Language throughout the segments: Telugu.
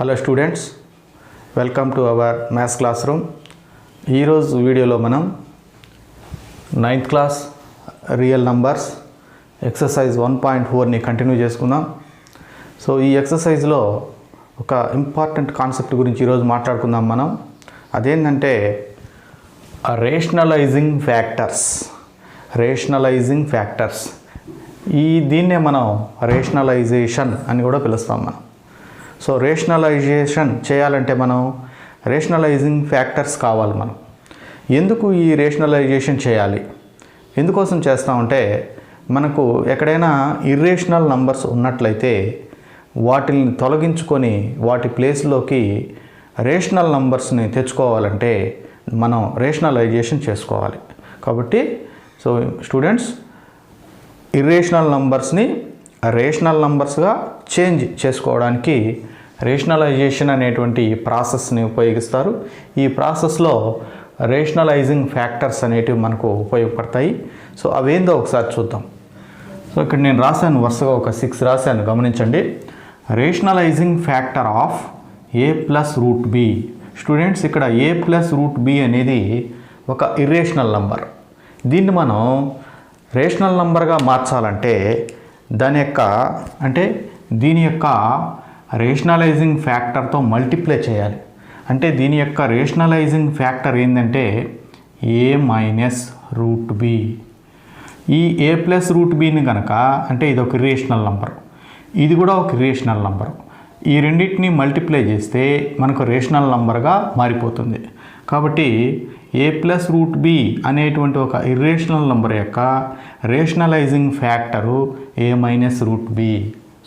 Hello students, welcome to our maths class room. ఈరోజు వీడియోలో మనం 9th class real numbers exercise 1.4ని కంటిన్యూ చేసుకుందాం. సో ఈ ఎక్సర్సైజ్లో ఒక ఇంపార్టెంట్ కాన్సెప్ట్ గురించి ఈరోజు మాట్లాడుకుందాం మనం. అదేంటంటే రేషనలైజింగ్ ఫ్యాక్టర్స్. దీన్నే మనం రేషనలైజేషన్ అని కూడా పిలుస్తాం మనం. సో రేషనలైజేషన్ చేయాలంటే మనం రేషనలైజింగ్ ఫ్యాక్టర్స్ కావాలి. మనం ఎందుకు ఈ రేషనలైజేషన్ చేయాలి, ఎందుకోసం చేస్తామంటే మనకు ఎక్కడైనా ఇర్రేషనల్ నంబర్స్ ఉన్నట్లయితే వాటిని తొలగించుకొని వాటి ప్లేస్లోకి రేషనల్ నంబర్స్ని తెచ్చుకోవాలంటే మనం రేషనలైజేషన్ చేసుకోవాలి. కాబట్టి సో స్టూడెంట్స్, ఇర్రేషనల్ నంబర్స్ని రేషనల్ నంబర్స్గా చేంజ్ చేసుకోవడానికి రేషనలైజేషన్ అనేటువంటి ప్రాసెస్ని ఉపయోగిస్తారు. ఈ ప్రాసెస్లో రేషనలైజింగ్ ఫ్యాక్టర్స్ అనేటివి మనకు ఉపయోగపడతాయి. సో అవేందో ఒకసారి చూద్దాం. సో ఇక్కడ నేను రాశాను, వరుసగా ఒక 6 రాశాను, గమనించండి. Rationalising factor of a plus root B. Students, ఇక్కడ a ప్లస్ రూట్ బి అనేది ఒక ఇర్రేషనల్ నంబర్. దీన్ని మనం రేషనల్ నంబర్గా మార్చాలంటే దీని యొక్క రేషనలైజింగ్ ఫ్యాక్టర్తో మల్టిప్లై చేయాలి. అంటే దీని యొక్క రేషనలైజింగ్ ఫ్యాక్టర్ ఏంటంటే a మైనస్ రూట్ బి. ఈ a ప్లస్ రూట్ బిని కనుక, అంటే ఇది ఒక ఇర్రేషనల్ నంబర్, ఇది కూడా ఒక ఇర్రేషనల్ నంబర్, ఈ రెండింటిని మల్టిప్లై చేస్తే మనకు రేషనల్ నంబర్గా మారిపోతుంది. కాబట్టి a ప్లస్ రూట్ బి అనేటువంటి ఒక ఇర్రేషనల్ నంబర్ యొక్క rationalising factor a minus root B.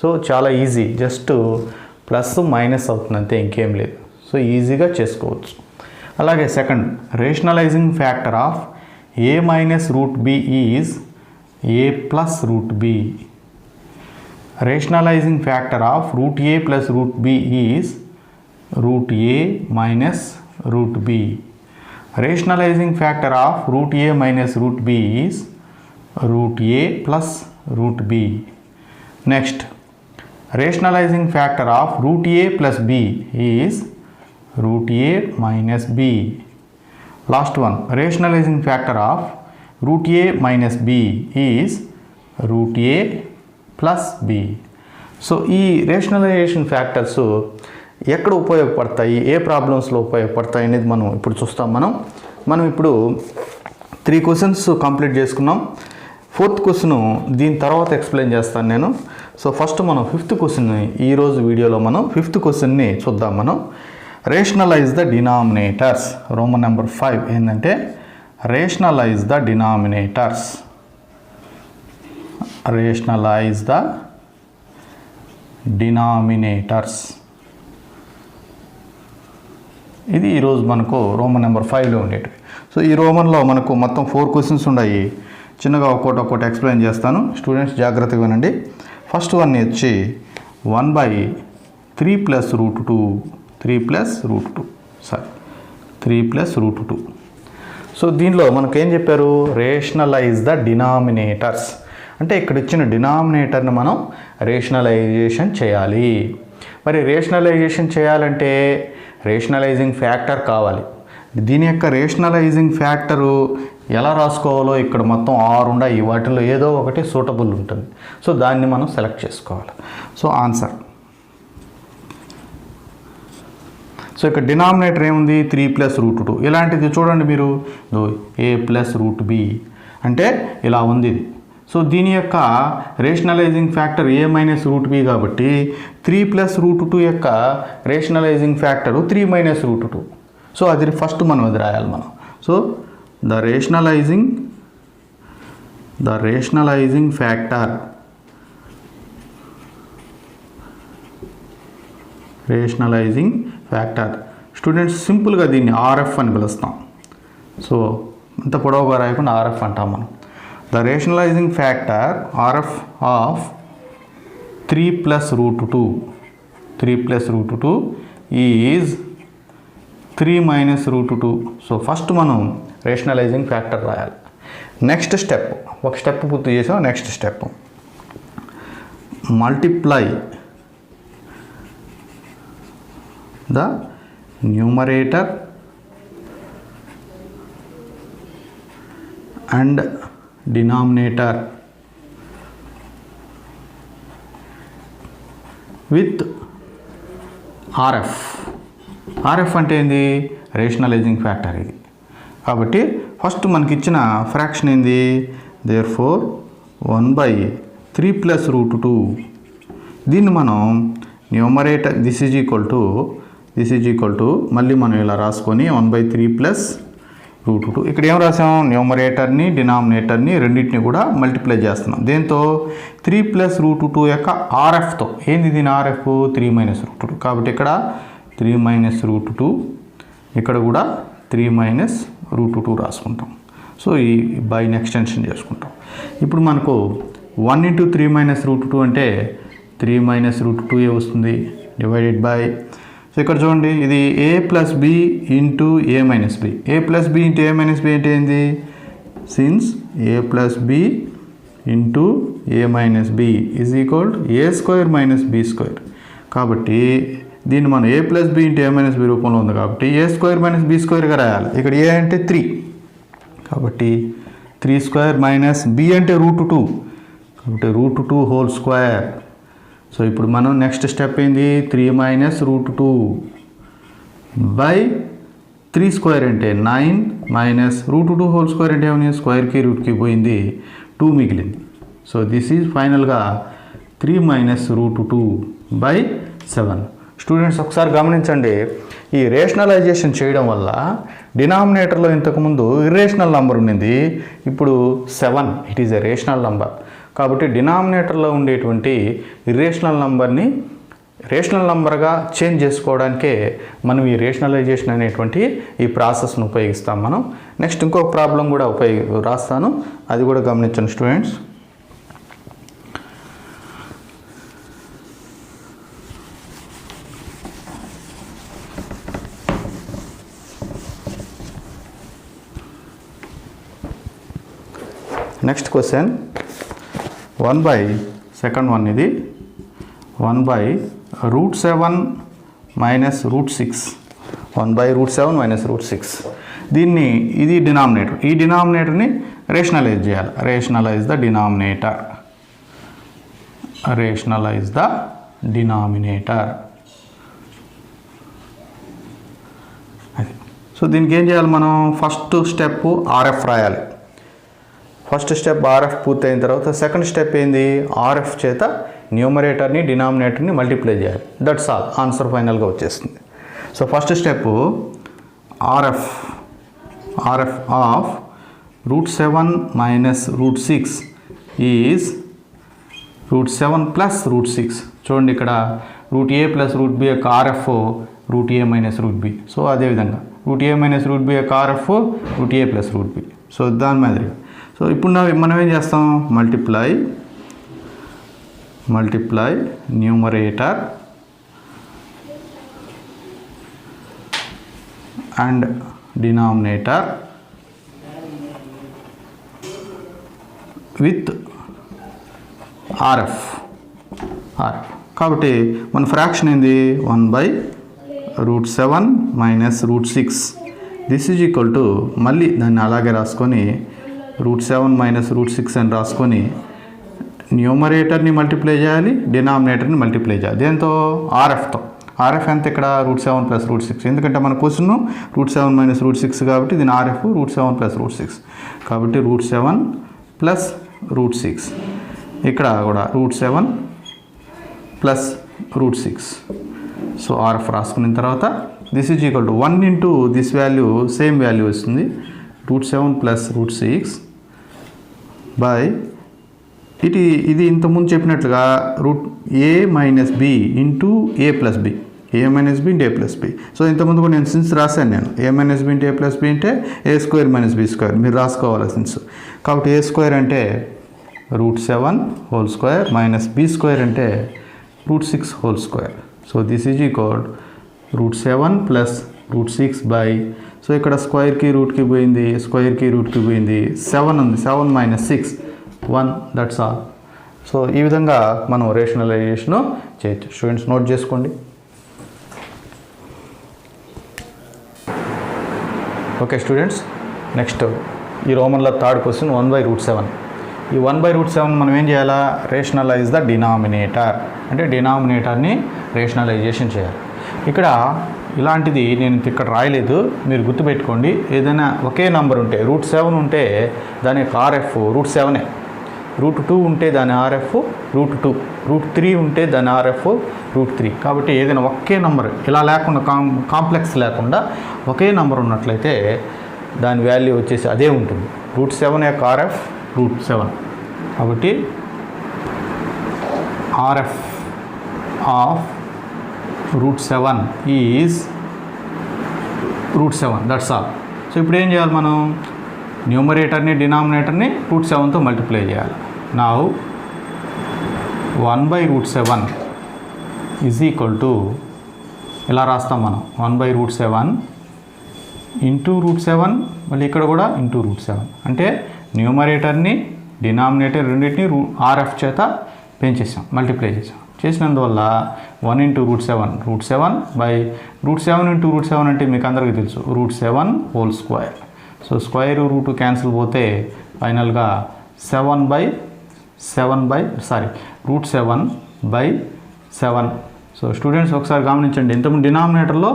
So చాలా ఈజీ, జస్ట్ ప్లస్ మైనస్ అవుతుంది అంతే, ఇంకేం లేదు. సో ఈజీగా చేసుకోవచ్చు. అలాగే second, rationalising factor of a minus root B is a plus root B. Rationalising factor of root a plus root B is root a minus root B. Rationalising factor of root a minus root B is root a plus root B. Next, rationalising factor of root a plus b is root a minus b. Last one, rationalising factor of root a minus b is root a plus b. So ఈ రేషనలైజేషన్ ఫ్యాక్టర్స్ ఎక్కడ ఉపయోగపడతాయి, ఏ ప్రాబ్లమ్స్లో ఉపయోగపడతాయి అనేది మనం ఇప్పుడు చూస్తాం. మనం ఇప్పుడు 3 క్వశ్చన్స్ కంప్లీట్ చేసుకున్నాం. 4th క్వశ్చన్ దీని తర్వాత ఎక్స్ప్లెయిన్ చేస్తాను నేను. సో ఫస్ట్ మనం 5th క్వశ్చన్, ఈరోజు వీడియోలో మనం 5th క్వశ్చన్ని చూద్దాం. మనం rationalise the denominators. Roman number 5 ఏంటంటే rationalise the denominators. Rationalise the denominators. ఇది ఈరోజు మనకు రోమన్ నెంబర్ 5లో ఉండేటివి. సో ఈ రోమన్లో మనకు మొత్తం 4 క్వశ్చన్స్ ఉన్నాయి. చిన్నగా ఒక్కొక్కటి ఎక్స్ప్లెయిన్ చేస్తాను, స్టూడెంట్స్ జాగ్రత్తగా వినండి. ఫస్ట్ వన్ వచ్చి 1/3 plus root 2. 3 plus root 2. So దీనిలో మనకు ఏం చెప్పారు, రేషనలైజ్ ద డినామినేటర్స్. అంటే ఇక్కడ ఇచ్చిన డినామినేటర్ని మనం రేషనలైజేషన్ చేయాలి. మరి రేషనలైజేషన్ చేయాలంటే రేషనలైజింగ్ ఫ్యాక్టర్ కావాలి. దీని యొక్క రేషనలైజింగ్ ఫ్యాక్టరు ఎలా రాసుకోవాలో ఇక్కడ మొత్తం 6 ఉన్నాయి. వాటిలో ఏదో ఒకటి సూటబుల్ ఉంటుంది. సో దాన్ని మనం సెలెక్ట్ చేసుకోవాలి. So answer. సో ఇక్కడ డినామినేటర్ ఏముంది, 3 ప్లస్ రూట్ 2. ఇలాంటిది చూడండి మీరు, a ప్లస్ రూట్ బి అంటే ఇలా ఉంది. సో దీని యొక్క rationalising factor a minus root B కాబట్టి 3 ప్లస్ రూట్ 2 యొక్క rationalising factor 3 minus root 2. So అది ఫస్ట్ మనం అది రాయాలి మనం. So the rationalising factor students, సింపుల్గా దీన్ని RF అని పిలుస్తాం. సో ఇంత పొడవుగా రాయకుండా RF అంటాం మనం. The rationalising factor RF of 3 plus root 2 is 3 minus root 2. So first మనం రేషనలైజింగ్ ఫ్యాక్టర్ రాయాలి. నెక్స్ట్ స్టెప్, ఒక స్టెప్ పూర్తి చేసాం. Next step multiply the numerator and denominator with RF. RF అంటే ఏంది? రేషనలైజింగ్ ఫ్యాక్టర్ ఇది. కాబట్టి ఫస్ట్ మనకి ఇచ్చిన ఫ్రాక్షన్ ఏంది? therefore 1/3 + √2. దీన్ని మనం numerator this is equal to మళ్ళీ మనం ఇలా రాసుకొని 1/3 + √2. ఇక్కడ ఏం రాసాం? న్యూమరేటర్ని డినామినేటర్ని రెండింటిని కూడా మల్టిప్లై చేస్తున్నాం. దేంతో? 3 + √2 యొక్క RFతో. ఏంది దీని RF? 3 - √2. కాబట్టి ఇక్కడ 3 - √2, ఇక్కడ కూడా 3 - √2 రాసుకుంటాం. సో ఈ బైని ఎక్స్టెన్షన్ చేసుకుంటాం. ఇప్పుడు మనకు 1 × 3 - √2 అంటే 3 - √2 వస్తుంది, డివైడెడ్ బై. సో ఇక్కడ చూడండి, ఇది a + b × a - b. a + b × a - b అంటే ఏంది? Since a + b × a - b is equal a² - b². కాబట్టి దీన్ని మనం a + b × a - b రూపంలో ఉంది కాబట్టి a² - b² రాయాలి. ఇక్కడ a అంటే 3, కాబట్టి 3² - b అంటే √2, కాబట్టి √2². సో ఇప్పుడు మనం నెక్స్ట్ స్టెప్ ఏంది? 3 - √2 బై 3² అంటే 9 -√2² అంటే ఏమని? స్క్వేర్కి రూట్కి పోయింది, 2 మిగిలింది. సో దిస్ ఈజ్ ఫైనల్గా 3 - √2/7. స్టూడెంట్స్ ఒకసారి గమనించండి, ఈ రేషనలైజేషన్ చేయడం వల్ల డినామినేటర్లో ఇంతకుముందు ఇర్రేషనల్ నంబర్ ఉండింది, ఇప్పుడు 7 it is a rational number. కాబట్టి డినామినేటర్లో ఉండేటువంటి ఇర్రేషనల్ నంబర్ని రేషనల్ నంబర్గా చేంజ్ చేసుకోవడానికే మనం ఈ రేషనలైజేషన్ అనేటువంటి ఈ ప్రాసెస్ను ఉపయోగిస్తాం. మనం నెక్స్ట్ ఇంకొక ప్రాబ్లం కూడా రాస్తాను, అది కూడా గమనించండి స్టూడెంట్స్. నెక్స్ట్ క్వశ్చన్ 1/2 వన్ ఇది 1/√7 - √6. 1/√7 - √6. దీన్ని ఇది డినామినేటర్, ఈ డినామినేటర్ని రేషనలైజ్ చేయాలి. Rationalise the denominator. సో దీనికి ఏం చేయాలి? మనం ఫస్ట్ స్టెప్ RF రాయాలి. ఫస్ట్ స్టెప్ RF పూర్తయిన తర్వాత సెకండ్ స్టెప్ ఏంది? RF చేత న్యూమరేటర్ని డినామినేటర్ని మల్టిప్లై చేయాలి. దట్స్ ఆల్, ఆన్సర్ ఫైనల్గా వచ్చేస్తుంది. So first step RF of √7 - √6 is √7 + √6. చూడండి, ఇక్కడ √a + √b యొక్క RF √a - √b. సో అదేవిధంగా √a - √b యొక్క RF √a + √b. సో దాని మాదిరి. సో ఇప్పుడు మనం ఏం చేస్తాం? Multiply numerator and denominator with RF. కాబట్టి మన ఫ్రాక్షన్ ఏంది? 1/√7 - √6. దిస్ ఈజ్ ఈక్వల్ టు, మళ్ళీ దాన్ని అలాగే రాసుకొని √7 - √6 అని రాసుకొని న్యూమరేటర్ని మల్టిప్లై చేయాలి, డినామినేటర్ని మల్టిప్లై చేయాలి. దేంతో? RFతో. RF ఎంత ఇక్కడ? √7 + √6. ఎందుకంటే మన క్వశ్చన్ √7 - √6 కాబట్టి దీని RF √7 + √6. కాబట్టి √7 + √6. ఇక్కడ కూడా √7 + √6. సో RF రాసుకున్న తర్వాత this is equal to 1 × this value, same value వస్తుంది, √7 + √6 బై ఇది ఇంతకుముందు చెప్పినట్లుగా √a - b × a + b. a - b × a + b. So ఇంతకుముందు కూడా నేను సిన్స్ రాశాను. నేను a - b × a + b అంటే a² - b². మీరు రాసుకోవాలి సిన్స్. కాబట్టి a² అంటే √7² - b² అంటే √6². So this is equal √7 + √6 by, so ఇక్కడ స్క్వేర్కి రూట్కి పోయింది, స్క్వేర్కి రూట్కి పోయింది, 7 ఉంది, 7 - 6 1. That's all. సో ఈ విధంగా మనం రేషనలైజేషన్ చేయొచ్చు. స్టూడెంట్స్ నోట్ చేసుకోండి. ఓకే స్టూడెంట్స్, నెక్స్ట్ ఈ రోమన్లో థర్డ్ క్వశ్చన్ 1/√7. ఈ 1/√7 మనం ఏం చేయాలా? రేషనలైజ్ ద డినామినేటర్, అంటే డినామినేటర్ని రేషనలైజేషన్ చేయాలి. ఇక్కడ ఇలాంటిది నేను ఇక్కడ రాయలేదు, మీరు గుర్తుపెట్టుకోండి. ఏదైనా ఒకే నంబర్ ఉంటే √7 ఉంటే దానికి RF √7, √2 ఉంటే దాని RF √2, √3 ఉంటే దాని RF √3. కాబట్టి ఏదైనా ఒకే నంబర్ ఇలా లేకుండా కాంప్లెక్స్ లేకుండా ఒకే నంబర్ ఉన్నట్లయితే దాని వాల్యూ వచ్చేసి అదే ఉంటుంది. √7 యొక్క RF √7. కాబట్టి RF of √7 is √7, that's all. So ఇప్పుడు ఏం చేయాలి మనం? న్యూమరేటర్ని డినామినేటర్ని √7తో మల్టిప్లై చేయాలి. నౌ 1/√7 ఈజ్ ఈక్వల్ టు ఇలా రాస్తాం మనం, 1/√7 ఇంటూ √7, మళ్ళీ ఇక్కడ కూడా ఇంటూ √7. అంటే న్యూమరేటర్ని డినామినేటర్ రెండింటిని RF చేత పెంచేసాం, మల్టిప్లై చేసాం. చేసినందువల్ల 1 × √7 √7 బై √7 × √7 అంటే మీకు అందరికీ తెలుసు √7 whole square. So square root cancel పోతే ఫైనల్గా √7/7. సో స్టూడెంట్స్ ఒకసారి గమనించండి, ఇంతకుముందు డినామినేటర్లో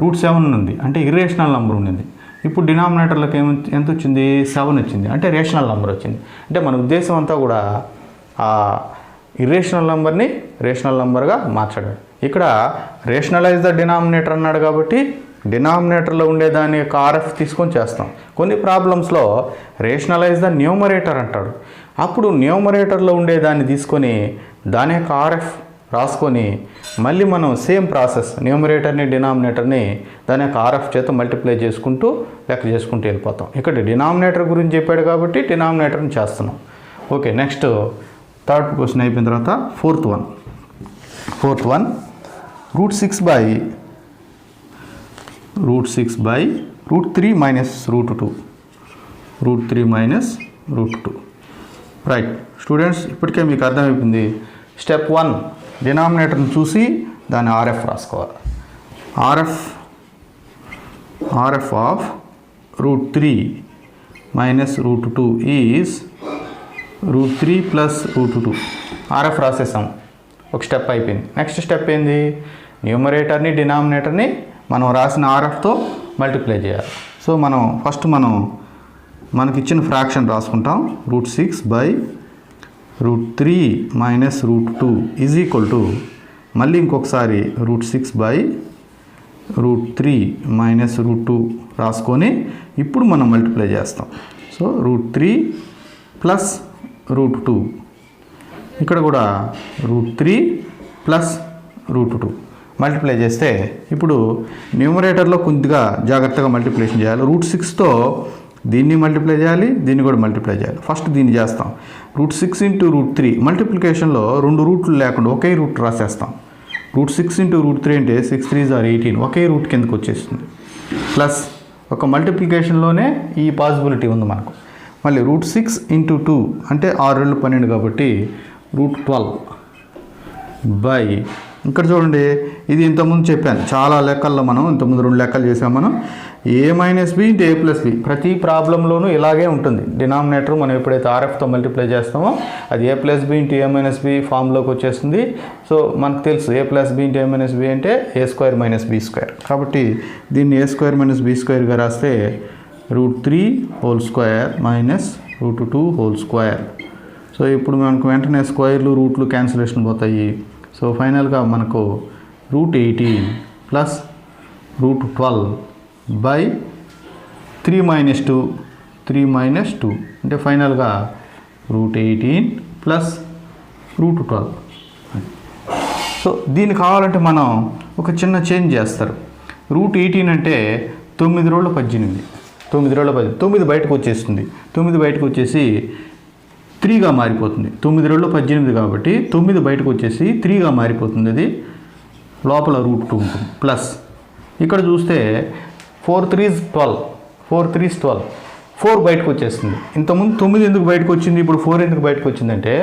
√7 ఉంది, అంటే ఇర్రేషనల్ నెంబర్ ఉండింది. ఇప్పుడు డినామినేటర్లకు ఎంత వచ్చింది? 7 వచ్చింది, అంటే రేషనల్ నెంబర్ వచ్చింది. అంటే మన ఉద్దేశం అంతా కూడా ఆ ఇర్రేషనల్ నెంబర్ని రేషనల్ నెంబర్గా మార్చడం. ఇక్కడ రేషనలైజ్ ద డినామినేటర్ అన్నాడు కాబట్టి డినామినేటర్లో ఉండేదాని యొక్క RF తీసుకొని చేస్తాం. కొన్ని ప్రాబ్లమ్స్లో రేషనలైజ్ ద న్యూమరేటర్ అంటాడు, అప్పుడు న్యూమరేటర్లో ఉండేదాన్ని తీసుకొని దాని యొక్క RF రాసుకొని మళ్ళీ మనం సేమ్ ప్రాసెస్ న్యూమరేటర్ని డినామినేటర్ని దాని యొక్క RF చేత మల్టిప్లై చేసుకుంటూ లెక్క చేసుకుంటూ వెళ్ళిపోతాం. ఇక్కడ డినామినేటర్ గురించి చెప్పాడు కాబట్టి డినామినేటర్ని చేస్తున్నాం. ఓకే, నెక్స్ట్ థర్డ్ క్వశ్చన్ అయిపోయిన తర్వాత fourth one √6/√3 minus √2. Right students, ఇప్పటికే మీకు అర్థమైపోయింది. స్టెప్ 1 డినామినేటర్ని చూసి దాని RF రాసుకోవాలి. RF of √3 minus √2 is √3 plus √2. RF రాసేసాం, ఒక స్టెప్ అయిపోయింది. నెక్స్ట్ స్టెప్ ఏంది? న్యూమరేటర్ని డినామినేటర్ని మనం రాసిన RFతో మల్టిప్లై చేయాలి. సో ఫస్ట్ మనకి ఇచ్చిన ఫ్రాక్షన్ రాసుకుంటాం. √6/√3 మైనస్ √2 ఈజ్ ఈక్వల్ టు మళ్ళీ ఇంకొకసారి √6/√3 మైనస్ √2 రాసుకొని ఇప్పుడు మనం మల్టిప్లై చేస్తాం. సో √3 ప్లస్ √2, ఇక్కడ కూడా √3 ప్లస్ √2 మల్టిప్లై చేస్తే ఇప్పుడు న్యూమరేటర్లో కొద్దిగా జాగ్రత్తగా మల్టిప్లికేషన్ చేయాలి. √6తో దీన్ని మల్టిప్లై చేయాలి, దీన్ని కూడా మల్టిప్లై చేయాలి. ఫస్ట్ దీన్ని చేస్తాం. √6 × √3 మల్టిప్లికేషన్లో 2 రూట్లు లేకుండా ఒకే రూట్ రాసేస్తాం. √6 × √3 అంటే 6 3s are 18, ఒకే రూట్ కిందకు వచ్చేస్తుంది. ప్లస్ ఒక మల్టిప్లికేషన్లోనే ఈ పాసిబిలిటీ ఉంది మనకు. మళ్ళీ √6 × 2 అంటే 6 2 12 కాబట్టి √12 బై, ఇక్కడ చూడండి, ఇది ఇంతకుముందు చెప్పాను చాలా లెక్కల్లో, మనం ఇంతకుముందు 2 లెక్కలు చేసాం మనం. a - b × a + b ప్రతి ప్రాబ్లంలోనూ ఇలాగే ఉంటుంది. డినామినేటర్ మనం ఎప్పుడైతే RFతో మల్టిప్లై చేస్తామో అది a + b × a - b ఫామ్లోకి వచ్చేస్తుంది. సో మనకు తెలుసు a + b × a - b అంటే a² - b². కాబట్టి దీన్ని a² - b²గా రాస్తే √3 whole square minus √2 whole square. So ఇప్పుడు మనకు వెంటనే స్క్వేర్లు రూట్లు క్యాన్సిలేషన్ పోతాయి. సో ఫైనల్గా మనకు √18 ప్లస్ √12 బై 3 - 2 అంటే ఫైనల్గా √18 ప్లస్ √12. సో దీన్ని కావాలంటే మనం ఒక చిన్న చేంజ్ చేస్తారు. √18 అంటే 9 రోళ్ళు 18, 9 బయటకు వచ్చేస్తుంది. 9 బయటకు వచ్చేసి 3గా మారిపోతుంది. 9 రోళ్ళు 18 కాబట్టి 9 బయటకు వచ్చేసి 3గా మారిపోతుంది. అది లోపల √2 ఉంటుంది. ప్లస్ ఇక్కడ చూస్తే 4 3s 12, 4 బయటకు వచ్చేస్తుంది. ఇంతకుముందు 9 ఎందుకు బయటకు వచ్చింది, ఇప్పుడు 4 ఎందుకు బయటకు వచ్చిందంటే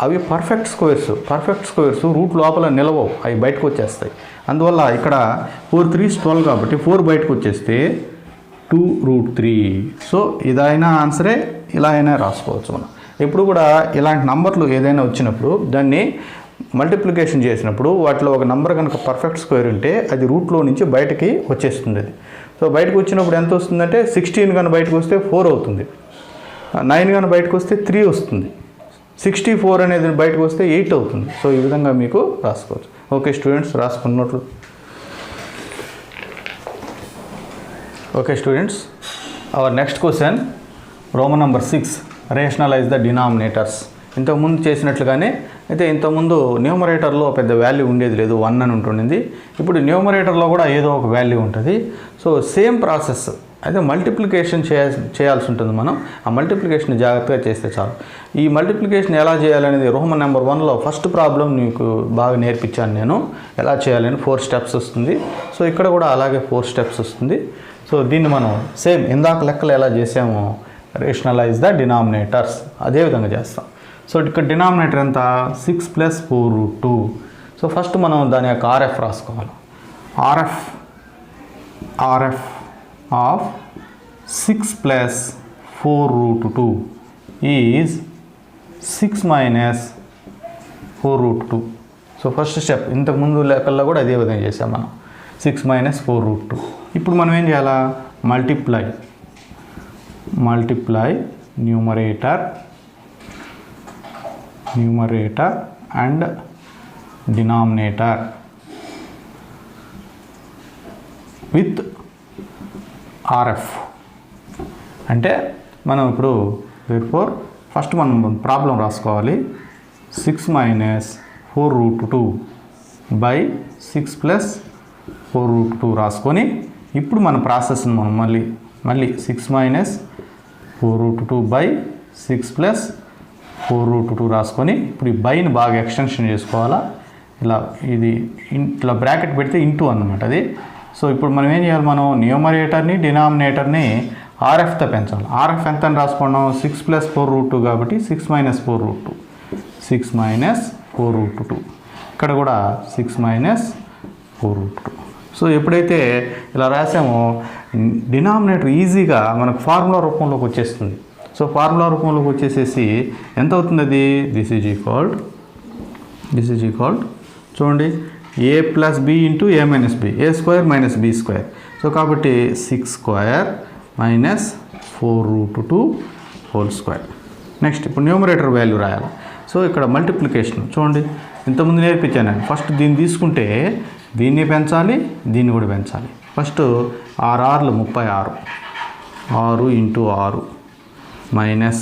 అవి పర్ఫెక్ట్ స్క్వేర్స్ రూట్ లోపల నిలవవు, అవి బయటకు వచ్చేస్తాయి. అందువల్ల ఇక్కడ 4 3s 12 కాబట్టి 4 బయటకు వచ్చేస్తే 2√3. సో ఇదైనా ఆన్సరే, ఇలా అయినా రాసుకోవచ్చు మనం. ఎప్పుడు కూడా ఇలాంటి నంబర్లు ఏదైనా వచ్చినప్పుడు దాన్ని మల్టిప్లికేషన్ చేసినప్పుడు వాటిలో ఒక నంబర్ కనుక పర్ఫెక్ట్ స్క్వేర్ ఉంటే అది రూట్లో నుంచి బయటకి వచ్చేస్తుంది. అది సో బయటకు వచ్చినప్పుడు ఎంత వస్తుందంటే 16 కానీ బయటకు వస్తే 4 అవుతుంది, 9 కానీ బయటకు వస్తే 3 వస్తుంది, 64 అనేది బయటకు వస్తే 8 అవుతుంది. సో ఈ విధంగా మీకు రాసుకోవచ్చు. ఓకే స్టూడెంట్స్, రాసుకున్నట్లు. Okay students, our next question Roman number 6, rationalise the denominators. ఇంతకుముందు చేసినట్లుగానే అయితే ఇంతకుముందు న్యూమరేటర్లో పెద్ద వాల్యూ ఉండేది లేదు, 1 అని ఉంటుండింది. ఇప్పుడు న్యూమరేటర్లో కూడా ఏదో ఒక వాల్యూ ఉంటుంది. సో సేమ్ ప్రాసెస్ అయితే మల్టిప్లికేషన్ చేయాల్సి ఉంటుంది. మనం ఆ మల్టిప్లికేషన్ జాగ్రత్తగా చేస్తే చాలు. ఈ మల్టిప్లికేషన్ ఎలా చేయాలనేది రోమన్ నెంబర్ 1లో ఫస్ట్ ప్రాబ్లం మీకు బాగా నేర్పించాను నేను, ఎలా చేయాలని 4 స్టెప్స్ వస్తుంది. సో ఇక్కడ కూడా అలాగే 4 స్టెప్స్ వస్తుంది. సో దీన్ని మనం సేమ్ ఇందాక లెక్కలు ఎలా చేసామో రేషనలైజ్ ద డినామినేటర్స్ అదే విధంగా చేస్తాం. సో ఇక్కడ డినామినేటర్ ఎంత, 6 + 4√2. సో ఫస్ట్ మనం దాని యొక్క ఆర్ఎఫ్ రాసుకోవాలి. RF of 6 + 4√2 is 6 - 4√2. So first step ఇంతకుముందు లెక్కల్లో కూడా అదే విధంగా చేసాం మనం, 6 - 4√2. ఇప్పుడు మనం ఏం చేయాలా, multiply numerator and denominator with RF. అంటే మనం ఇప్పుడు ఫస్ట్ మనం ప్రాబ్లం రాసుకోవాలి. 6 - 4√2 బై 6 + 4√2 రాసుకొని ఇప్పుడు మన ప్రాసెస్ని మనం మళ్ళీ 6 - 4√2 బై 6 + 4√2 రాసుకొని ఇప్పుడు ఈ బైని బాగా ఎక్స్టెన్షన్ చేసుకోవాలా. ఇది ఇట్లా బ్రాకెట్ పెడితే ఇంటూ అన్నమాట అది. సో ఇప్పుడు మనం ఏం చేయాలి, మనం న్యూమరేటర్ని డినామినేటర్ని ఆర్ఎఫ్తో పెంచాలి. ఆర్ఎఫ్ ఎంత అని రాసుకున్నాం, 6 + 4√2 కాబట్టి 6 - 4√2, 6 - 4√2. ఇక్కడ కూడా 6 - 4√2. సో ఎప్పుడైతే ఇలా రాసామో డినామినేటర్ ఈజీగా మనకు ఫార్ములా రూపంలోకి వచ్చేస్తుంది. సో ఫార్ములా రూపంలోకి వచ్చేసేసి ఎంత అవుతుంది అది, దిస్ ఈజ్ ఈక్వల్డ్ చూడండి a + b × a - b, a² - b². So కాబట్టి 6² - 4√2 హోల్ స్క్వేర్. నెక్స్ట్ ఇప్పుడు న్యూమరేటర్ వాల్యూ రాయాలి. సో ఇక్కడ మల్టిప్లికేషన్ చూడండి, ఇంతకుముందు నేర్పించాను నేను. ఫస్ట్ దీన్ని తీసుకుంటే దీన్ని పెంచాలి, దీన్ని కూడా పెంచాలి. ఫస్ట్ 6 × 36, 6 × 6 మైనస్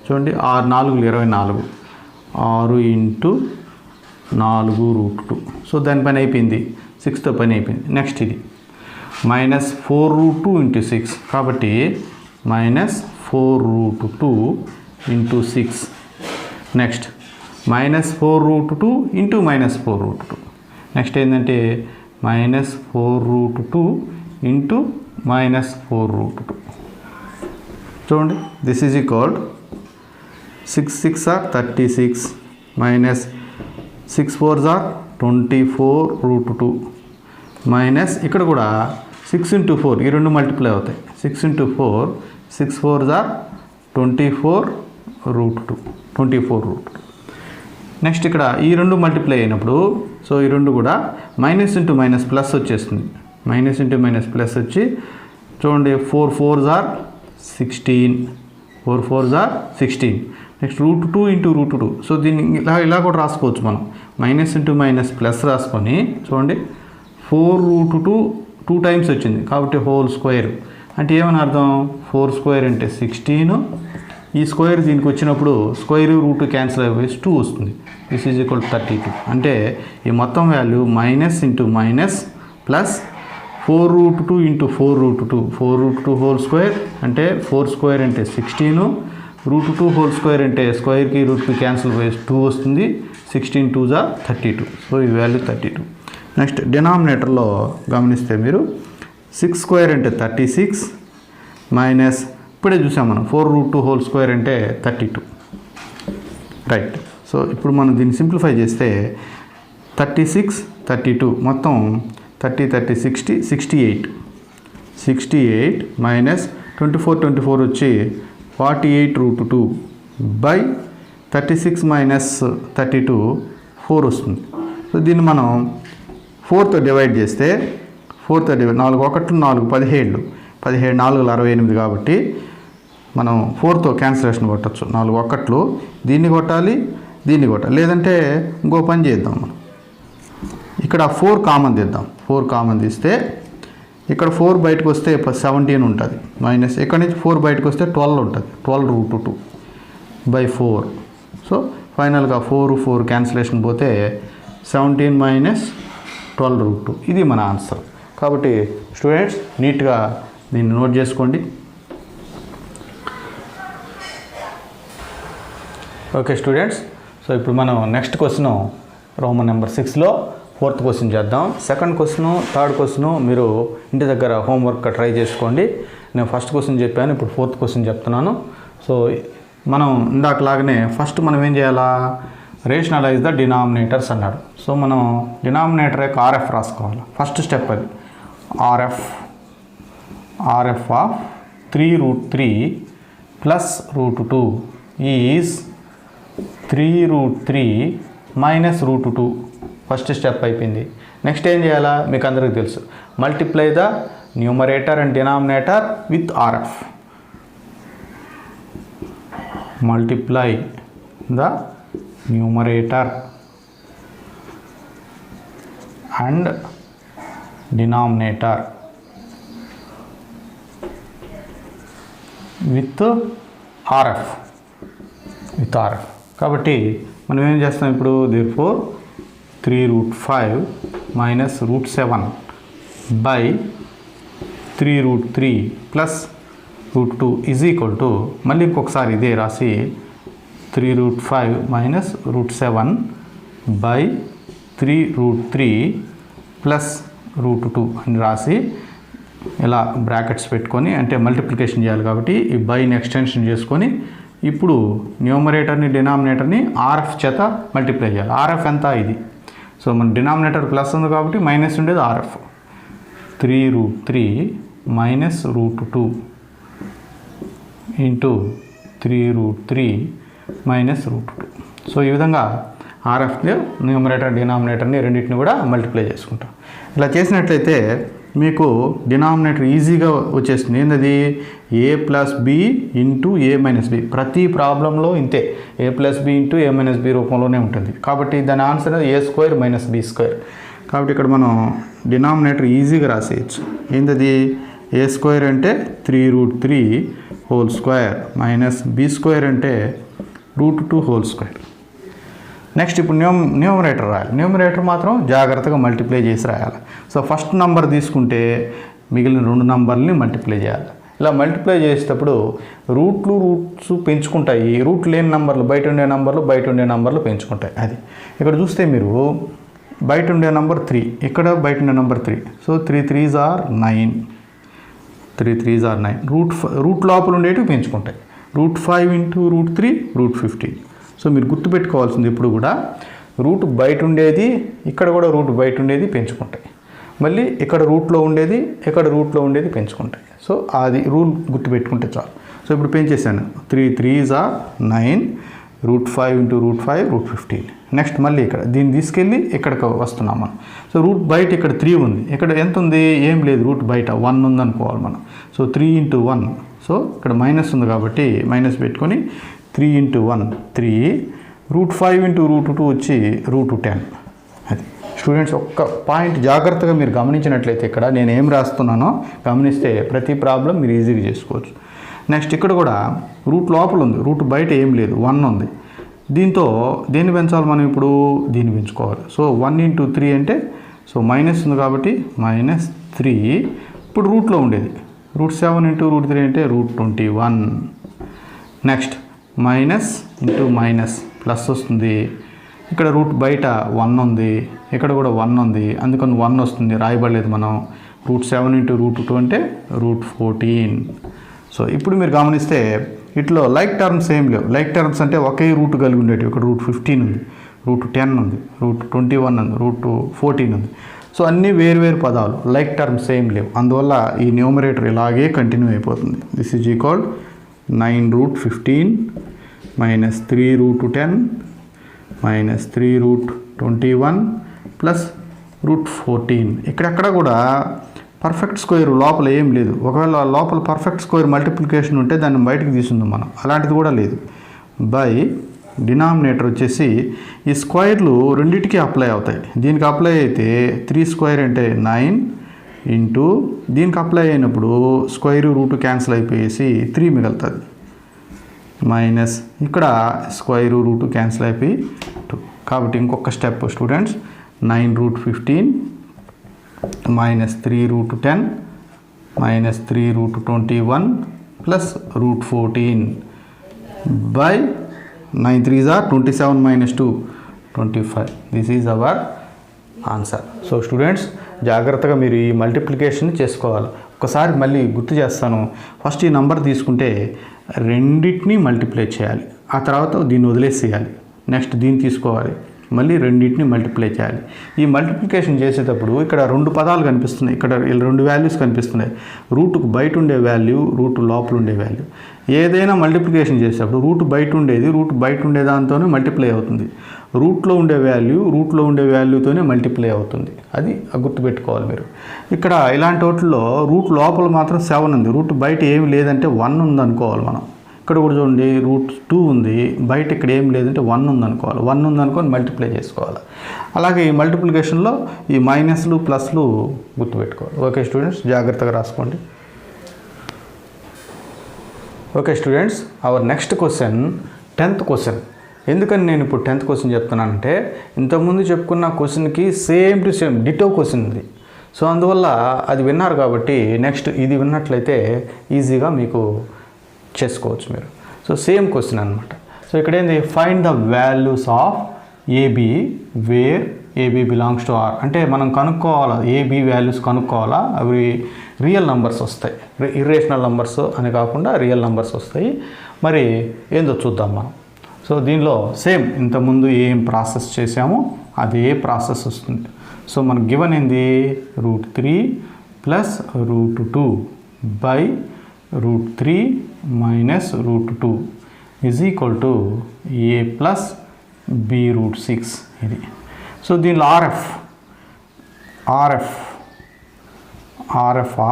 చూడండి 6 × 4 = 24, 6 × 4√2. సో దాని పని అయిపోయింది, 6తో పని అయిపోయింది. నెక్స్ట్ ఇది -4√2 × 6 కాబట్టి -4√2 × 6. నెక్స్ట్ -4√2 × -4√2. నెక్స్ట్ ఏంటంటే -4√2 × -4√2. చూడండి this is equalled 6 × 6 = 36 minus 6 × 4 = 24√2 minus ఇక్కడ కూడా 6 × 4 ఈ రెండు మల్టిప్లై అవుతాయి. 6 × 4 6 × 4 = 24√2. నెక్స్ట్ ఇక్కడ ఈ రెండు మల్టిప్లై అయినప్పుడు సో ఈ రెండు కూడా మైనస్ ఇంటూ మైనస్ ప్లస్ వచ్చేస్తుంది. మైనస్ ఇంటూ మైనస్ ప్లస్ వచ్చి చూడండి 4 × 4 = 16, 4 × 4 = 16. నెక్స్ట్ √2 × √2. సో దీన్ని ఇలా కూడా రాసుకోవచ్చు మనం. మైనస్ ఇంటూ మైనస్ ప్లస్ రాసుకొని చూడండి 4√2 2 టైమ్స్ వచ్చింది కాబట్టి హోల్ స్క్వేర్. అంటే ఏమని అర్థం, 4² అంటే 16, ఈ స్క్వేర్ దీనికి వచ్చినప్పుడు స్క్వేర్ రూట్ క్యాన్సిల్ అయిపోయి 2 వస్తుంది. This is equal 32. అంటే ఈ మొత్తం value minus into minus plus 4√2 × 4√2, 4√2 whole square అంటే 4² అంటే 16, √2 హోల్ స్క్వేర్ అంటే స్క్వేర్కి రూట్కి క్యాన్సిల్ పోయి 2 వస్తుంది. 16 × 2 = 32. సో ఈ వాల్యూ 32. నెక్స్ట్ డినామినేటర్లో గమనిస్తే మీరు 6² అంటే 36 మైనస్ ఇప్పుడే చూసాం మనం 4√2 హోల్ స్క్వేర్ అంటే 32. రైట్. సో ఇప్పుడు మనం దీన్ని సింప్లిఫై చేస్తే 36 32 మొత్తం 30 30 60 68 68 మైనస్ 24 వచ్చి 48√2 బై 36 మైనస్ 32 4 వస్తుంది. సో దీన్ని మనం 4తో డివైడ్ చేస్తే 4తో డివైడ్ 4 1 4 17 17 4 68 కాబట్టి మనం 4తో క్యాన్సిలేషన్ కొట్టచ్చు. 4 1 దీన్ని కొట్టాలి, దీన్ని కొట్టాలి. లేదంటే ఇంకో పని చేద్దాం. మనం ఇక్కడ 4 కామన్ తీద్దాం. 4 కామన్ తీస్తే ఇక్కడ 4 బయటకు వస్తే 17 ఉంటుంది మైనస్ ఇక్కడ నుంచి 4 బయటకు వస్తే 12 ఉంటుంది. 12√2 బై 4. సో ఫైనల్గా 4 క్యాన్సిలేషన్ పోతే 17 మైనస్ 12√2 ఇది మన ఆన్సర్. కాబట్టి స్టూడెంట్స్ నీట్గా దీన్ని నోట్ చేసుకోండి. ఓకే స్టూడెంట్స్, సో ఇప్పుడు మనం నెక్స్ట్ క్వశ్చన్ రోమన్ నెంబర్ 6లో 4th క్వశ్చన్ చేద్దాం. సెకండ్ క్వశ్చను, థర్డ్ క్వశ్చను మీరు ఇంటి దగ్గర హోంవర్క్ ట్రై చేసుకోండి. నేను ఫస్ట్ క్వశ్చన్ చెప్పాను, ఇప్పుడు 4th క్వశ్చన్ చెప్తున్నాను. సో మనం ఇందాకలాగానే ఫస్ట్ మనం ఏం చేయాలా, రేషనలైజ్ ద డినామినేటర్స్ అన్నాడు. సో మనం డినామినేటర్ యొక్క ఆర్ఎఫ్ రాసుకోవాలి. ఫస్ట్ స్టెప్ అది RF of 3√3 plus √2 is 3√3 minus √2. First step అయిపోయింది. నెక్స్ట్ ఏం చేయాలా, మీకు అందరికీ తెలుసు, multiply the numerator and denominator with RF. Multiply the numerator and denominator with RF. కాబట్టి మనం ఏం చేస్తాం ఇప్పుడు, therefore 3√5 minus √7 by 3√3 plus √2 is equal to, మళ్ళీ ఇంకొకసారి ఇదే రాసి 3√5 మైనస్ √7 బై 3√3 ప్లస్ √2 అని రాసి ఇలా బ్రాకెట్స్ పెట్టుకొని, అంటే మల్టిప్లికేషన్ చేయాలి కాబట్టి ఈ బైని ఎక్స్టెన్షన్ చేసుకొని ఇప్పుడు న్యూమరేటర్ని డినామినేటర్ని ఆర్ఎఫ్ చేత మల్టిప్లై చేయాలి. ఆర్ఎఫ్ ఎంత ఇది, సో మన డినామినేటర్ ప్లస్ ఉంది కాబట్టి మైనస్ ఉండేది RF. 3√3 minus √2 into 3√3 minus √2. So ఈ విధంగా ఆర్ఎఫ్ని న్యూమరేటర్ డినామినేటర్ని రెండింటిని కూడా మల్టిప్లై చేసుకుంటాం. ఇలా చేసినట్లయితే మీకు డినామినేటర్ ఈజీగా వచ్చేస్తుంది. ఏంటది, ఏ ప్లస్ బి ఇంటూ ఏ మైనస్ బి. ప్రతి ప్రాబ్లంలో ఇంతే, ఏ ప్లస్ బి ఇంటూ ఏ మైనస్ బి రూపంలోనే ఉంటుంది. కాబట్టి దాని ఆన్సర్ a² మైనస్ b². కాబట్టి ఇక్కడ మనం డినామినేటర్ ఈజీగా రాసేయచ్చు. ఏంటది, a² అంటే 3√3 హోల్ స్క్వేర్ మైనస్ b² అంటే √2 హోల్ స్క్వేర్. నెక్స్ట్ ఇప్పుడు న్యూమరేటర్ రాయాలి. న్యూమరేటర్ మాత్రం జాగ్రత్తగా మల్టిప్లై చేసి రాయాలి. సో ఫస్ట్ నంబర్ తీసుకుంటే మిగిలిన 2 నంబర్లని మల్టిప్లై చేయాలి. ఇలా మల్టిప్లై చేసేటప్పుడు రూట్స్ పెంచుకుంటాయి. రూట్ లేని నంబర్లు, బయట ఉండే నంబర్లు పెంచుకుంటాయి. అది ఇక్కడ చూస్తే మీరు బయట ఉండే నంబర్ 3, ఇక్కడ బయట ఉండే నంబర్ 3. So 3 3s are 9. 3 3s are 9. రూట్ లోపల ఉండేటివి పెంచుకుంటాయి. √5 ఇంటూ √3 √15. సో మీరు గుర్తుపెట్టుకోవాల్సింది ఎప్పుడు కూడా రూట్ బయట ఉండేది, ఇక్కడ కూడా రూట్ బయట ఉండేది పెంచుకుంటాయి. మళ్ళీ ఇక్కడ రూట్లో ఉండేది, ఇక్కడ రూట్లో ఉండేది పెంచుకుంటాయి. సో అది రూల్ గుర్తుపెట్టుకుంటే చాలు. సో ఇప్పుడు పెంచేసాను. 3 3s are 9, √5 ఇంటూ √5 √15. నెక్స్ట్ మళ్ళీ ఇక్కడ దీన్ని తీసుకెళ్ళి ఇక్కడికి వస్తున్నాం మనం. సో రూట్ బయట ఇక్కడ 3 ఉంది, ఇక్కడ ఎంత ఉంది, ఏం లేదు, రూట్ బయట 1 ఉంది అనుకోవాలి మనం. సో 3 ఇంటూ 1, సో ఇక్కడ మైనస్ ఉంది కాబట్టి మైనస్ పెట్టుకొని 3 ఇంటూ 1 3, √5 ఇంటూ √2 వచ్చి √10. అది స్టూడెంట్స్ ఒక్క పాయింట్ జాగ్రత్తగా మీరు గమనించినట్లయితే ఇక్కడ నేను ఏం రాస్తున్నానో గమనిస్తే ప్రతి ప్రాబ్లం మీరు ఈజీగా చేసుకోవచ్చు. నెక్స్ట్ ఇక్కడ కూడా రూట్ లోపల ఉంది, రూట్ బయట ఏం లేదు, 1 ఉంది. దీంతో దేన్ని పెంచాలి మనం, ఇప్పుడు దీన్ని పెంచుకోవాలి. సో 1 ఇంటూ 3 అంటే, సో మైనస్ ఉంది కాబట్టి -3. ఇప్పుడు రూట్లో ఉండేది √7 ఇంటూ √3 అంటే √21. Next minus into minus plus వస్తుంది. ఇక్కడ రూట్ బయట 1 ఉంది, ఇక్కడ కూడా 1 ఉంది, అందుకని 1 వస్తుంది, రాయబడలేదు మనం. √7 ఇంటూ √2 అంటే √14. సో ఇప్పుడు మీరు గమనిస్తే ఇట్లో లైక్ టర్మ్స్ ఏం లేవు. లైక్ టర్మ్స్ అంటే ఒకే రూట్ కలిగి ఉండేవి. ఇక్కడ √15 ఉంది, √10 ఉంది, √21 ఉంది, √14 ఉంది. సో అన్నీ వేరు పదాలు, లైక్ టర్మ్స్ ఏం లేవు. అందువల్ల ఈ న్యూమరేటర్ ఇలాగే కంటిన్యూ అయిపోతుంది. This is equal 9√15 minus 3√10 minus 3√21 plus √14. ఇక్కడెక్కడ కూడా పర్ఫెక్ట్ స్క్వేర్ లోపల ఏం లేదు. ఒకవేళ లోపల పర్ఫెక్ట్ స్క్వేర్ మల్టిప్లికేషన్ ఉంటే దాన్ని బయటకు తీసుకుందాం మనం, అలాంటిది కూడా లేదు. బై డినామినేటర్ వచ్చేసి ఈ స్క్వేర్లు రెండింటికి అప్లై అవుతాయి. దీనికి అప్లై అయితే 3² అంటే 9 ఇంటూ దీనికి అప్లై అయినప్పుడు స్క్వేర్ రూట్ క్యాన్సిల్ అయిపోయేసి 3 మిగులుతుంది, మైనస్ ఇక్కడ స్క్వేర్ రూట్ క్యాన్సిల్ అయిపోయి 2. కాబట్టి ఇంకొక step students, 9√15 minus 3√10 minus 3√21 plus √14 by 9 3s are 27 minus 2 25. This is our answer. So students జాగ్రత్తగా మీరు ఈ మల్టిప్లికేషన్ చేసుకోవాలి. ఒకసారి మళ్ళీ గుర్తు చేస్తాను. ఫస్ట్ ఈ నంబర్ తీసుకుంటే రెండింటిని మల్టిప్లై చేయాలి, ఆ తర్వాత దీన్ని వదిలేసేయాలి, నెక్స్ట్ దీన్ని తీసుకోవాలి, మళ్ళీ రెండింటిని మల్టిప్లై చేయాలి. ఈ మల్టిప్లికేషన్ చేసేటప్పుడు ఇక్కడ 2 పదాలు కనిపిస్తున్నాయి, ఇక్కడ 2 వాల్యూస్ కనిపిస్తున్నాయి. రూట్కు బయట ఉండే వాల్యూ, రూట్ లోపల ఉండే వాల్యూ. ఏదైనా మల్టిప్లికేషన్ చేసేటప్పుడు రూట్ బయట ఉండే దాంతోనే మల్టిప్లై అవుతుంది. రూట్లో ఉండే వాల్యూతోనే మల్టిప్లై అవుతుంది. అది గుర్తుపెట్టుకోవాలి మీరు. ఇక్కడ ఇలాంటి వాటిల్లో రూట్ లోపల మాత్రం 7 ఉంది, రూట్ బయట ఏమి లేదంటే 1 ఉంది అనుకోవాలి మనం. ఇక్కడ కూడా చూడండి √2 ఉంది, బయట ఇక్కడ ఏం లేదంటే 1 ఉందనుకోవాలి. 1 ఉందనుకొని మల్టిప్లై చేసుకోవాలి. అలాగే ఈ మల్టిప్లికేషన్లో ఈ మైనస్లు ప్లస్లు గుర్తుపెట్టుకోవాలి. ఓకే స్టూడెంట్స్, జాగ్రత్తగా రాసుకోండి. Okay students, our next question 10th question. ఎందుకని నేను ఇప్పుడు 10th క్వశ్చన్ చెప్తున్నానంటే ఇంతకుముందు చెప్పుకున్న క్వశ్చన్కి same to same ditto question ఉంది. సో అందువల్ల అది విన్నారు కాబట్టి నెక్స్ట్ ఇది విన్నట్లయితే ఈజీగా మీకు చేసుకోవచ్చు మీరు. సో సేమ్ క్వశ్చన్ అనమాట. సో ఇక్కడ ఏంది, find the values of A B where A B belongs to R. అంటే మనం కనుక్కోవాలా, ఏబి వాల్యూస్ కనుక్కోవాలా. అవి రియల్ నంబర్స్ వస్తాయి, ఇర్రేషనల్ నంబర్స్ అని కాకుండా రియల్ నంబర్స్ వస్తాయి. మరి ఏందో చూద్దాం మనం. సో దీనిలో సేమ్ ఇంతకుముందు ఏం ప్రాసెస్ చేసామో అదే ప్రాసెస్ వస్తుంది. సో మనకు గివెన్ ఏంది, √3 plus √2 by √3 minus √2 is equal to a plus b√6 ఇది. సో దీనిలో RF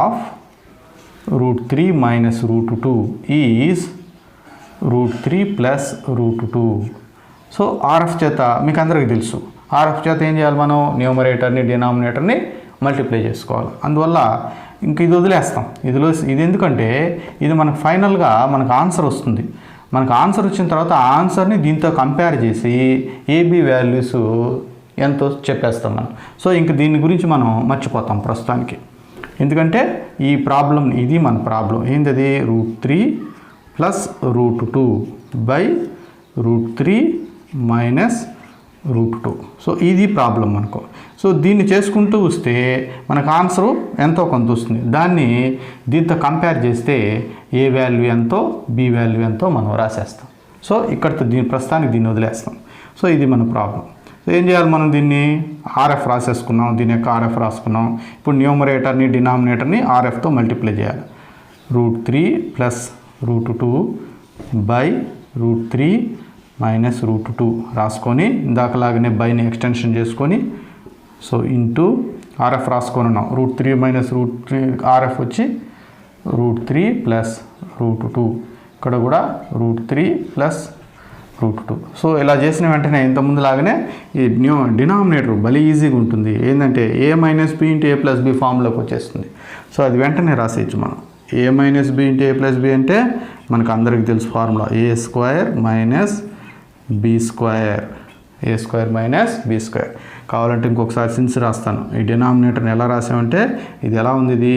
of √3 minus √2 is √3 plus √2. So RF చేత మీకు అందరికీ తెలుసు, RF చేత ఏం చేయాలి మనం, న్యూమరేటర్ని డినామినేటర్ని మల్టిప్లై చేసుకోవాలి. అందువల్ల ఇంక ఇది వదిలేస్తాం. ఇది ఎందుకంటే ఇది మనకు ఫైనల్గా మనకు ఆన్సర్ వస్తుంది. మనకు ఆన్సర్ వచ్చిన తర్వాత ఆ ఆన్సర్ని దీంతో కంపేర్ చేసి ఏబి వాల్యూస్ ఎంతో చెప్పేస్తాం మనం. సో ఇంక దీని గురించి మనం మర్చిపోతాం ప్రస్తుతానికి. ఎందుకంటే ఈ ప్రాబ్లం, ఇది మన ప్రాబ్లం ఏంటది, √3 ప్లస్ √2 బై √3 మైనస్ √2. సో ఇది ప్రాబ్లం మనకు. సో దీన్ని చేసుకుంటూ వస్తే మనకు ఆన్సరు ఎంతో కొంత వస్తుంది. దాన్ని దీంతో కంపేర్ చేస్తే ఏ వాల్యూ ఎంతో బి వాల్యూ ఎంతో మనం రాసేస్తాం. సో ఇక్కడితో ప్రస్తుతానికి దీన్ని వదిలేస్తాం. సో ఇది మన ప్రాబ్లం. సో ఏం చేయాలి మనం, దీన్ని RF రాసేసుకున్నాం, దీని యొక్క RF రాసుకున్నాం. ఇప్పుడు న్యూమరేటర్ని డినామినేటర్ని RFతో మల్టిప్లై చేయాలి. √3 ప్లస్ √2 బై √3 మైనస్ √2 రాసుకొని ఇందాకలాగానే బైని ఎక్స్టెన్షన్ చేసుకొని సో ఇంటూ RF రాసుకొని ఉన్నాం. √3 మైనస్ √3 RF వచ్చి √3 ప్లస్ √2. ఇక్కడ కూడా √3 ప్లస్ √2. సో ఇలా చేసిన వెంటనే ఇంతకుముందు లాగానే ఈ డినామినేటర్ భలే ఈజీగా ఉంటుంది. ఏంటంటే a minus b into a plus b ఫామ్లోకి వచ్చేస్తుంది. సో అది వెంటనే రాసేయచ్చు మనం. a minus b into a plus b అంటే మనకు అందరికీ తెలుసు formula, a² minus b² minus b². కావాలంటే ఇంకొకసారి సిన్స్ రాస్తాను. ఈ డినామినేటర్ని ఎలా రాసామంటే ఇది ఎలా ఉంది, ఇది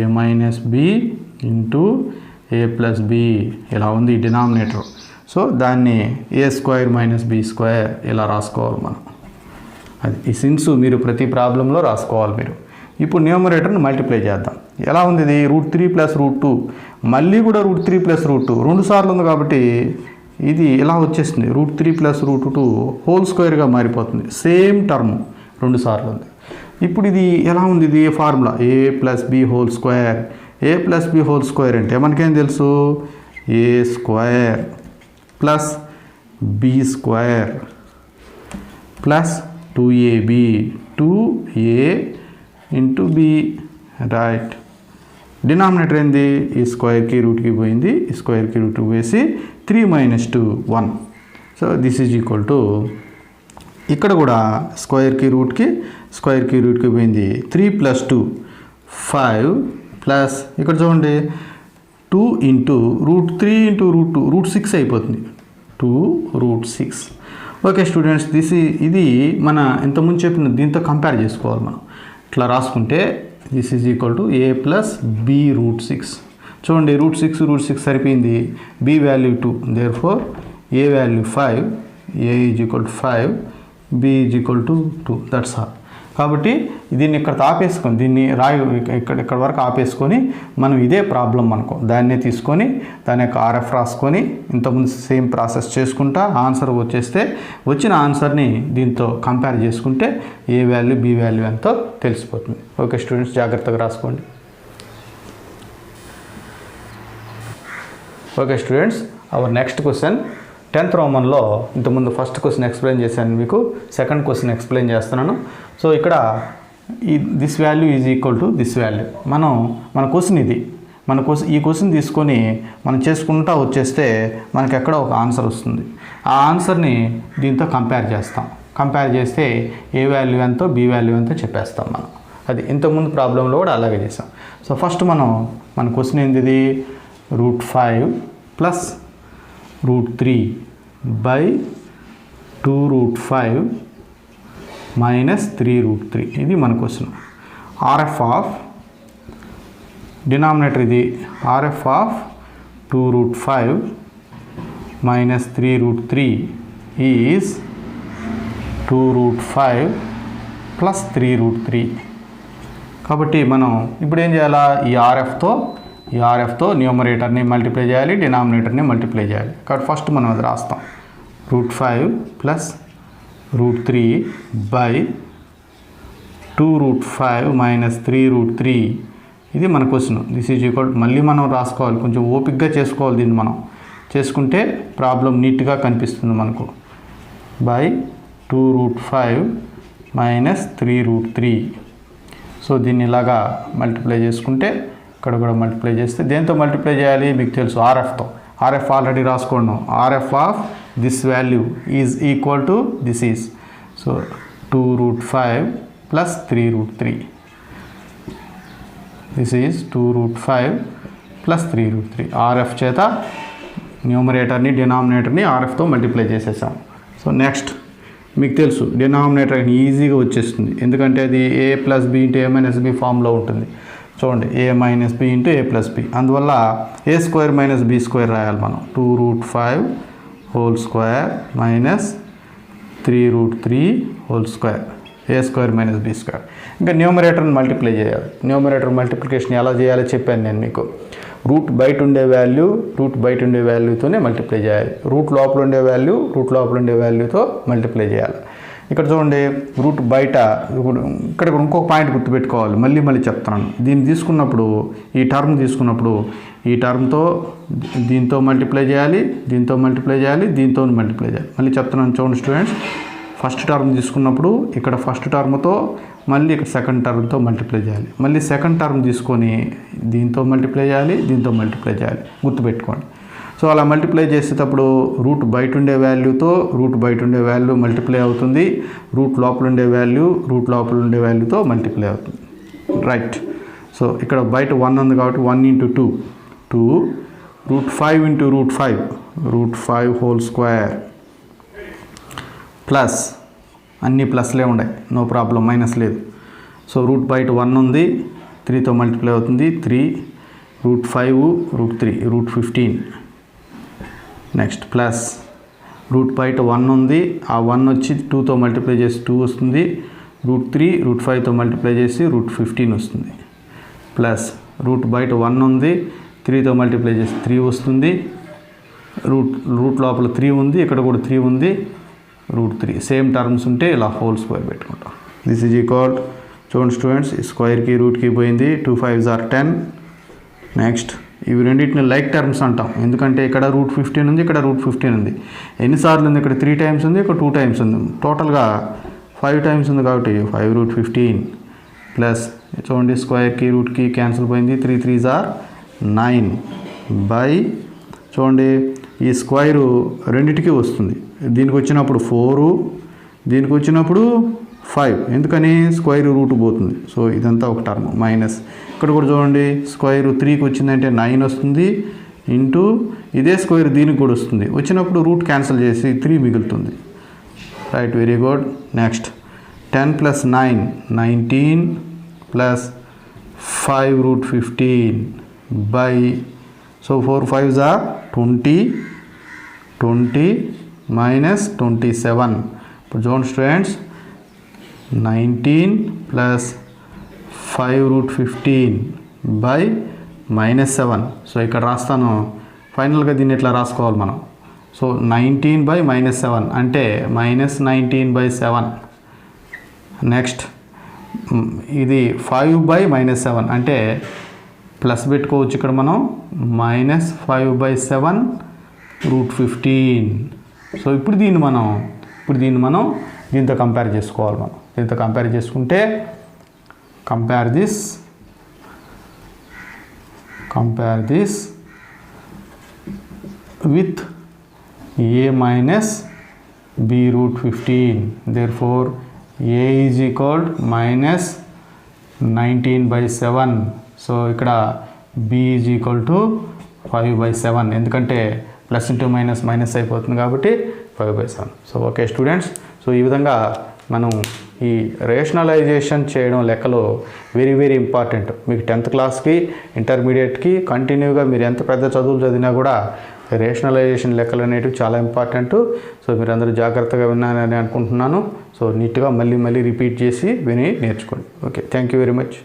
a minus b into a plus b ఇలా ఉంది ఈ డినామినేటర్. సో దాన్ని a² మైనస్ b² ఇలా రాసుకోవాలి మనం. అది ఈ సిన్స్ మీరు ప్రతి ప్రాబ్లంలో రాసుకోవాలి మీరు. ఇప్పుడు న్యూమరేటర్ని మల్టిప్లై చేద్దాం. ఎలా ఉంది ఇది, √3 ప్లస్ √2 మళ్ళీ కూడా √3 ప్లస్ √2 2 సార్లు ఉంది కాబట్టి ఇది ఇలా వచ్చేస్తుంది. √3 ప్లస్ √2 హోల్ స్క్వేర్గా మారిపోతుంది. సేమ్ టర్మ్ 2 సార్లు ఉంది. ఇప్పుడు ఇది ఎలా ఉంది, ఇది formula a plus b whole square. A plus b whole square అంటే మనకేం తెలుసు, a square plus b square plus 2ab 2a into b, right. Denominator ఏంది, ఈ స్క్వేర్కి రూట్కి పోయింది, ఈ స్క్వేర్కి రూట్ వేసి 3 - 2 1. So this is equal to, ఇక్కడ కూడా స్క్వేర్కి రూట్కి పోయింది 3 + 2 5 ప్లస్ ఇక్కడ చూడండి 2 × √3 × √2 √6 అయిపోతుంది, 2√6. ఓకే స్టూడెంట్స్, ఇది మన ఇంతకుముందు చెప్పిన దీంతో కంపేర్ చేసుకోవాలి మనం. ఇట్లా రాసుకుంటే this is equal to a plus b √6. చూడండి √6 సరిపోయింది, b value 2, therefore a value 5, a is equal to 5, b is equal to 2. That's all. కాబట్టి దీన్ని ఇక్కడ ఆపేసుకొని, దీన్ని ఇక్కడ వరకు ఆపేసుకొని మనం ఇదే ప్రాబ్లం అనుకో దాన్నే తీసుకొని దాని యొక్క RF రాసుకొని ఇంతకుముందు సేమ్ ప్రాసెస్ చేసుకుంటా ఆన్సర్ వచ్చేస్తే వచ్చిన ఆన్సర్ని దీంతో కంపేర్ చేసుకుంటే ఏ వాల్యూ బి వాల్యూ ఎంతో తెలిసిపోతుంది. ఓకే స్టూడెంట్స్, జాగ్రత్తగా రాసుకోండి. Okay students, our next question 10th రోమన్లో ఇంతకుముందు ఫస్ట్ క్వశ్చన్ ఎక్స్ప్లెయిన్ చేశాను, మీకు సెకండ్ క్వశ్చన్ ఎక్స్ప్లెయిన్ చేస్తున్నాను. సో ఇక్కడ this value is equal to this value. మన క్వశ్చన్ ఇది, ఈ క్వశ్చన్ తీసుకొని మనం చేసుకుంటా వచ్చేస్తే మనకి ఎక్కడ ఒక ఆన్సర్ వస్తుంది. ఆ ఆన్సర్ని దీంతో కంపేర్ చేస్తాం. కంపేర్ చేస్తే ఏ వాల్యూ ఎంతో బి వాల్యూ ఎంతో చెప్పేస్తాం మనం. అది ఇంతకుముందు ప్రాబ్లంలో కూడా అలాగే చేసాం. సో ఫస్ట్ మన క్వశ్చన్ ఏంది, ఇది √5 ప్లస్ √3 బై 2√5 మైనస్ 3√3. ఇది మన క్వశ్చన్. RF ఆఫ్ డినామినేటర్, ఇది RF of 2√5 minus 3√3 is 2√5 plus 3√3. కాబట్టి మనం ఇప్పుడు ఏం చేయాలా, ఈ RFతో న్యూమరేటర్ని మల్టిప్లై చేయాలి, డినామినేటర్ని మల్టిప్లై చేయాలి. కాబట్టి ఫస్ట్ మనం అది రాస్తాం. √5 ప్లస్ √3 బై 2√5 మైనస్ 3√3. ఇది మన క్వశ్చన్. దిస్ ఈజ్ ఈక్వల్, మళ్ళీ మనం రాసుకోవాలి, కొంచెం ఓపిక్గా చేసుకోవాలి. దీన్ని మనం చేసుకుంటే ప్రాబ్లం నీట్గా కనిపిస్తుంది మనకు. By 2√5 minus 3√3. సో దీన్ని ఇలాగా మల్టిప్లై చేసుకుంటే ఇక్కడ కూడా మల్టిప్లై చేస్తే దేంతో మల్టిప్లై చేయాలి మీకు తెలుసు, RFతో. RF ఆల్రెడీ రాసుకున్నాం. RF of this value is equal to this is, so 2√5 plus 3√3. This is 2√5 plus 3√3. RF చేత న్యూమరేటర్ని డినామినేటర్ని RFతో మల్టిప్లై చేసేసాం. సో నెక్స్ట్ మీకు తెలుసు డినామినేటర్ ఈజీగా వచ్చేస్తుంది, ఎందుకంటే అది a plus b into a minus b ఫామ్లో ఉంటుంది. చూడండి a minus b into a plus b, అందువల్ల a square minus b square రాయాలి మనం. 2√5 whole square minus 3√3 whole square, a square minus b square. ఇంకా న్యూమరేటర్ని మల్టిప్లై చేయాలి. న్యూమరేటర్ మల్టిప్లికేషన్ ఎలా చేయాలో చెప్పాను నేను మీకు. రూట్ బయట ఉండే వాల్యూతోనే మల్టిప్లై చేయాలి. రూట్ లోపల ఉండే వాల్యూతో మల్టిప్లై చేయాలి. ఇక్కడ చూడండి రూట్ బయట, ఇక్కడ ఇంకొక పాయింట్ గుర్తుపెట్టుకోవాలి, మళ్ళీ చెప్తున్నాను. దీన్ని తీసుకున్నప్పుడు, ఈ టర్మ్తో దీంతో మల్టిప్లై చేయాలి, దీంతో మల్టిప్లై చేయాలి. మళ్ళీ చెప్తున్నాను చూడండి స్టూడెంట్స్. ఫస్ట్ టర్మ్ తీసుకున్నప్పుడు ఇక్కడ ఫస్ట్ టర్మ్తో మళ్ళీ ఇక్కడ సెకండ్ టర్మ్తో మల్టిప్లై చేయాలి. మళ్ళీ సెకండ్ టర్మ్ తీసుకొని దీంతో మల్టిప్లై చేయాలి, గుర్తుపెట్టుకోండి. సో అలా మల్టిప్లై చేసేటప్పుడు రూట్ బయట ఉండే వాల్యూ మల్టిప్లై అవుతుంది, రూట్ లోపల ఉండే వాల్యూతో మల్టిప్లై అవుతుంది. రైట్. సో ఇక్కడ బయట 1 ఉంది కాబట్టి 1 × 2 √5 × √5 హోల్ స్క్వేర్ ప్లస్, అన్ని ప్లస్లే ఉన్నాయి, నో ప్రాబ్లం, మైనస్ లేదు. సో రూట్ బయట 1 ఉంది, 3తో మల్టిప్లై అవుతుంది, 3 √5 √3 √15. నెక్స్ట్ ప్లస్ రూట్ బయట 1 ఉంది, ఆ 1 వచ్చి 2తో మల్టిప్లై చేసి 2 వస్తుంది, √3 √5తో మల్టిప్లై చేసి √15 వస్తుంది. ప్లస్ రూట్ బయట 1 ఉంది, 3తో మల్టిప్లై చేసి 3 వస్తుంది, రూట్ లోపల 3 ఉంది, ఇక్కడ కూడా 3 ఉంది, √3. సేమ్ టర్మ్స్ ఉంటే ఇలా హోల్ స్క్వేర్ పెట్టుకుంటాం. దిస్ ఈజ్ ఈక్వల్ చూడండి స్టూడెంట్స్, స్క్వేర్కి రూట్కి పోయింది. 2 5s are 10. నెక్స్ట్ ఇవి రెండింటిని లైక్ టర్మ్స్ అంటాం, ఎందుకంటే ఇక్కడ √15 ఉంది, ఇక్కడ √15 ఉంది. ఎన్నిసార్లు ఉంది? ఇక్కడ 3 టైమ్స్ ఉంది, ఇక్కడ 2 టైమ్స్ ఉంది. టోటల్గా 5 టైమ్స్ ఉంది కాబట్టి 5√15 ప్లస్ చూడండి స్క్వేర్కి రూట్కి క్యాన్సిల్ పోయింది. 3 3s are 9 బై చూడండి ఈ స్క్వేరు రెండిటికి వస్తుంది. దీనికి వచ్చినప్పుడు 4, దీనికి వచ్చినప్పుడు 5, ఎందుకని స్క్వేర్ రూట్ పోతుంది. సో ఇదంతా ఒక టర్మ్ మైనస్. ఇక్కడ కూడా చూడండి స్క్వేర్ 3కి వచ్చిందంటే 9 వస్తుంది, ఇంటూ ఇదే స్క్వేర్ దీనికి కూడా వస్తుంది. వచ్చినప్పుడు రూట్ క్యాన్సిల్ చేసి 3 మిగులుతుంది. Right, very good. Next 10 + 9 19 plus 5√15 by so 4 5s are 20 20 minus 27. ఇప్పుడు చూడండి స్టూడెంట్స్, 19 ప్లస్ 5√15 బై -7. సో ఇక్కడ రాస్తాను, ఫైనల్గా దీన్ని ఎట్లా రాసుకోవాలి మనం. సో 19/-7 అంటే -19/7. నెక్స్ట్ ఇది 5/-7 అంటే ప్లస్ పెట్టుకోవచ్చు ఇక్కడ మనం, -5/7√15. సో ఇప్పుడు దీన్ని మనం దీంతో కంపేర్ చేసుకోవాలి. మనం దీంతో కంపేర్ చేసుకుంటే compare this with a minus b√15. therefore a is equal -19/7. So ఇక్కడ b is equal to 5/7, ఎందుకంటే ప్లస్ ఇంటూ మైనస్ మైనస్ అయిపోతుంది కాబట్టి 5/7. సో ఓకే స్టూడెంట్స్, సో ఈ విధంగా మనం ఈ రేషనలైజేషన్ చేయడం లెక్కలో వెరీ వెరీ ఇంపార్టెంట్. మీకు 10th క్లాస్కి ఇంటర్మీడియట్కి కంటిన్యూగా మీరు ఎంత పెద్ద చదువులు చదివినా కూడా రేషనలైజేషన్ లెక్కలు అనేటివి చాలా ఇంపార్టెంట్. సో మీరు అందరూ జాగ్రత్తగా విన్నారని అనుకుంటున్నాను. సో నీట్గా మళ్ళీ రిపీట్ చేసి విని నేర్చుకోండి. Okay, thank you very much.